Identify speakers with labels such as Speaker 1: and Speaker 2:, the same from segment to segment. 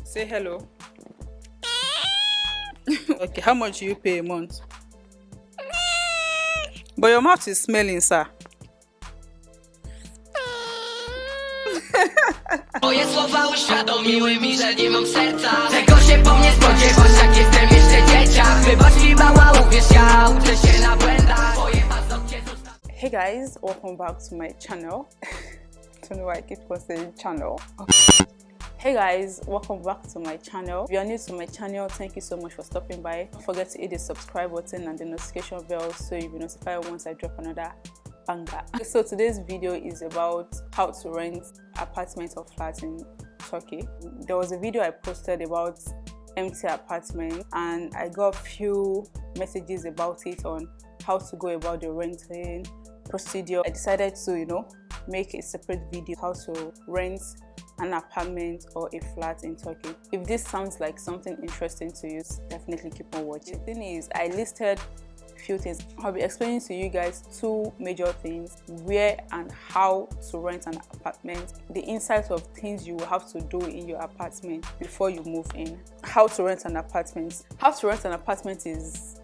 Speaker 1: Say hello. Okay, how much do you pay a month? But your mouth is smelling, sir.
Speaker 2: Moje słowa uświadomiły mi, że nie mam serca. Czego się po mnie spodziewasz, jak jestem jeszcze dzieciak? Wybacz mi mała, uwierz, ja uczę się na błędach. Twoje paznokcie zostały.
Speaker 1: Hey guys, welcome back to my channel. Don't know why I keep on saying channel. Hey guys, welcome back to my channel. If you are new to my channel, thank you so much for stopping by. Don't forget to hit the subscribe button and the notification bell so you'll be notified once I drop another banger. So today's video is about how to rent apartment or flat in Turkey. There was a video I posted about empty apartment and I got a few messages about it on how to go about the renting procedure. I decided to, make a separate video how to rent an apartment or a flat in Turkey. If this sounds like something interesting to you, definitely keep on watching. The thing is, I listed a few things. I'll be explaining to you guys two major things: where and how to rent an apartment, the insights of things you will have to do in your apartment before you move in. How to rent an apartment. How to rent an apartment is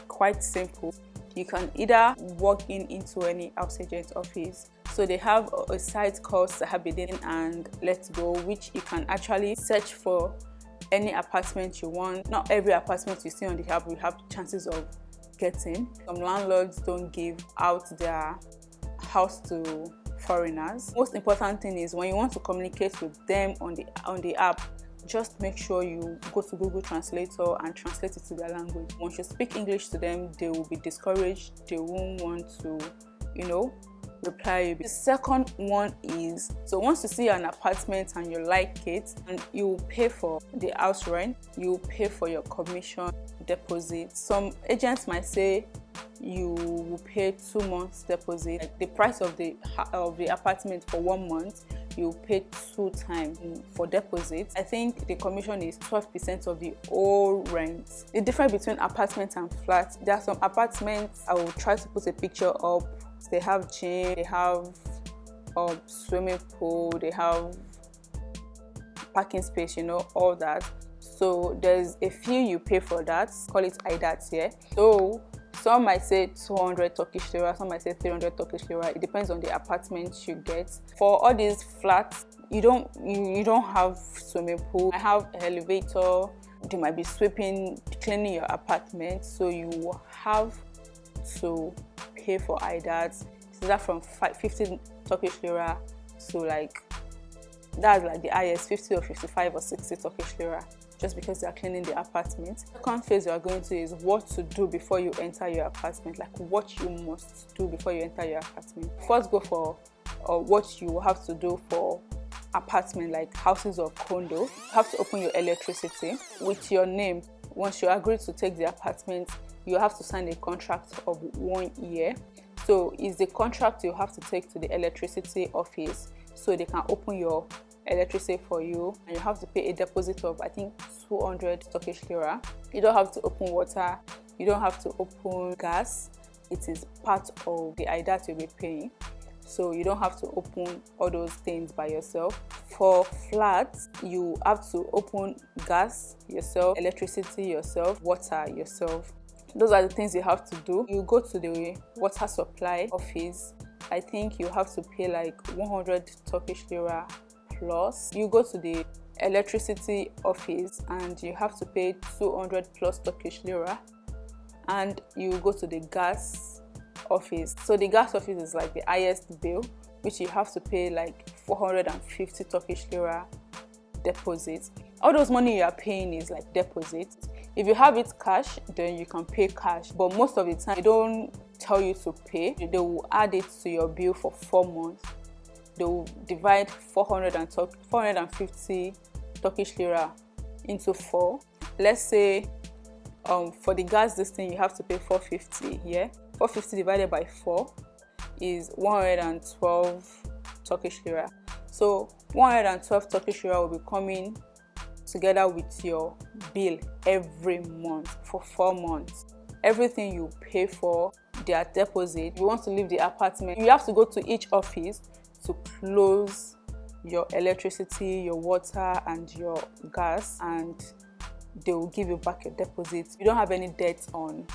Speaker 1: quite simple. You can either walk into any house agent office. So they have a site called Sahabidin and Let's Go, which you can actually search for any apartment you want. Not every apartment you see on the app will have chances of getting. Some landlords don't give out their house to foreigners. Most important thing is when you want to communicate with them on the app, just make sure you go to Google Translator and translate it to their language. Once you speak English to them, they will be discouraged. They won't want to, reply you. The second one is, so once you see an apartment and you like it, and you pay for the house rent, you pay for your commission deposit. Some agents might say you will pay 2 months deposit. Like the price of the apartment for 1 month, you pay 2 times for deposit. I think the commission is 12% of the whole rent. The difference between apartment and flat, there are some apartments, I will try to put a picture up. They have gym, they have swimming pool, they have parking space, all that. So there's a few you pay for that, call it IDAT here. So some might say 200 Turkish lira, some might say 300 Turkish lira. It depends on the apartment you get. For all these flats, you don't have swimming pool. I have an elevator. They might be sweeping, cleaning your apartment, so you have to pay for IDAT. So that from 50 Turkish lira to that's like the highest 50 or 55 or 60 Turkish lira, just because they are cleaning the apartment. The second phase you are going to is what to do before you enter your apartment, like what you must do before you enter your apartment. First, go for what you have to do for apartment, like houses or condo. You have to open your electricity with your name. Once you agree to take the apartment, you have to sign a contract of 1 year. So it's the contract you have to take to the electricity office so they can open your electricity for you, and you have to pay a deposit of I think 200 Turkish lira. You don't have to open water, you don't have to open gas. It is part of the IDAT you'll be paying, so you don't have to open all those things by yourself. For flats, you have to open gas yourself, electricity yourself, water yourself. Those are the things you have to do. You go to the water supply office. I think you have to pay like 100 Turkish lira plus. You go to the electricity office and you have to pay 200 plus Turkish lira. And you go to the gas office. So the gas office is like the highest bill, which you have to pay like 450 Turkish lira deposit. All those money you are paying is like deposit. If you have it cash, then you can pay cash. But most of the time, they don't tell you to pay. They will add it to your bill for 4 months. They will divide 450 Turkish lira into 4. Let's say for the gas, this thing you have to pay 450. Yeah, 450 divided by 4 is 112 Turkish lira. So 112 Turkish lira will be coming together with your bill every month for 4 months. Everything you pay for, their deposit. You want to leave the apartment, you have to go to each office to close your electricity, your water, and your gas, and they will give you back your deposit. You don't have any debt on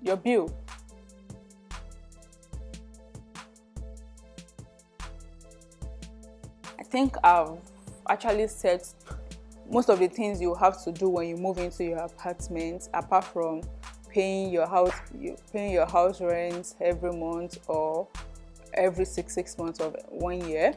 Speaker 1: your bill. I think I've actually said most of the things you have to do when you move into your apartment, apart from paying your house rent every month or every six months of 1 year.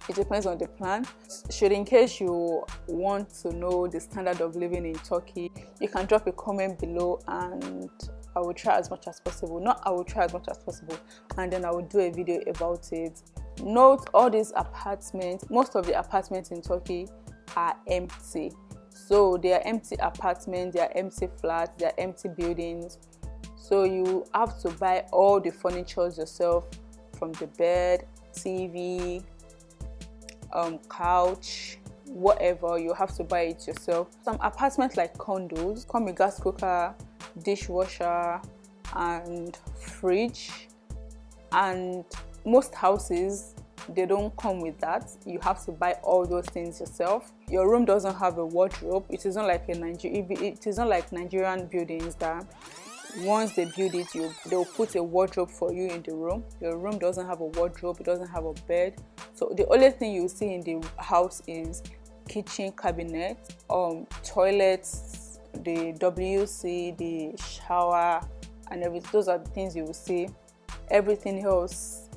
Speaker 1: It depends on the plan. Should in case you want to know the standard of living in Turkey, you can drop a comment below and I will try as much as possible. And then I will do a video about it. Note, all these apartments, most of the apartments in Turkey are empty. So they are empty apartments, they are empty flats, they are empty buildings. So you have to buy all the furniture yourself, from the bed, TV, couch, whatever. You have to buy it yourself. Some apartments like condos come with gas cooker, dishwasher, and fridge. And most houses, they don't come with that. You have to buy all those things yourself. Your room doesn't have a wardrobe. It is not like Nigerian buildings that once they build it, they'll put a wardrobe for you in the room. Your room doesn't have a wardrobe. It doesn't have a bed. So the only thing you see in the house is kitchen cabinet, toilets, the WC, the shower, and everything. Those are the things you will see. Everything else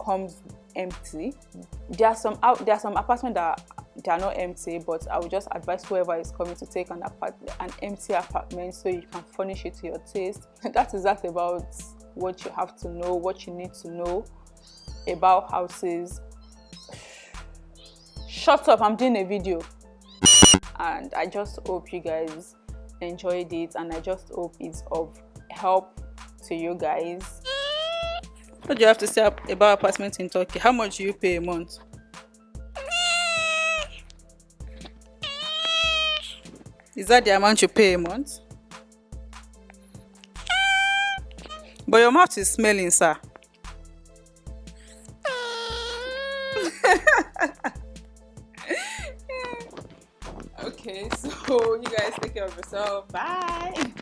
Speaker 1: comes empty. There are some apartments that they are not empty, but I would just advise whoever is coming to take an empty apartment so you can furnish it to your taste. That is that about what you have to know, what you need to know about houses. Shut up, I'm doing a video. And I just hope you guys enjoyed it, and I just hope it's of help to you guys. What do you have to say about apartments in Turkey? How much do you pay a month? Is that the amount you pay a month? But your mouth is smelling, sir. Okay, so you guys take care of yourself. Bye.